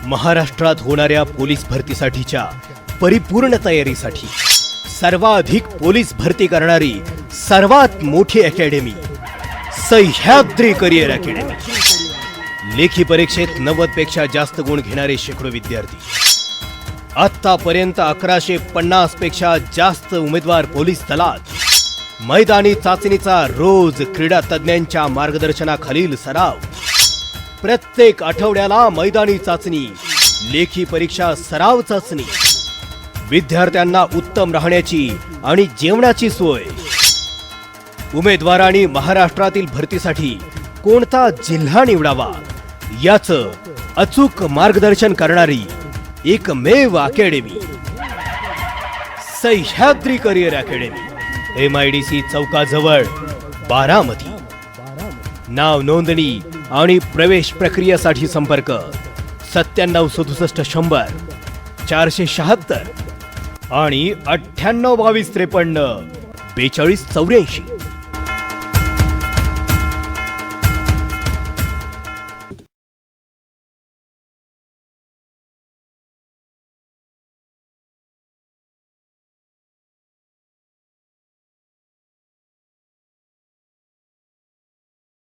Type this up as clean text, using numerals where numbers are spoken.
महाराष्ट्रात होणाऱ्या पोलीस भरतीसाठीच्या परिपूर्ण तयारीसाठी सर्वाधिक पोलीस भरती करणारी सर्वात मोठी अकॅडमी सह्याद्री करिअर अकॅडमी। लेखी परीक्षेत 90 पेक्षा जास्त गुण घेणारे शेकडो विद्यार्थी, आतापर्यंत 1150 पेक्षा जास्त उमेदवार पोलीस दलात, मैदानी चाचणीचा रोज क्रीडा तज्ञांच्या मार्गदर्शनाखालील सराव, प्रत्येक आठवड्याला मैदानी चाचणी, लेखी परीक्षा सराव चाचणी, विद्यार्थ्यांना उत्तम राहण्याची आणि जेवणाची सोय। उमेदवारांनी महाराष्ट्रातील भरतीसाठी कोणता जिल्हा निवडावा याचं अचूक मार्गदर्शन करणारी एकमेव academy Sahyadri career academy, MIDC चौकाजवळ बारामती। नाव नोंदणी आणि प्रवेश प्रक्रियेसाठी संपर्क 9767 100 476 आणि 982253 4284।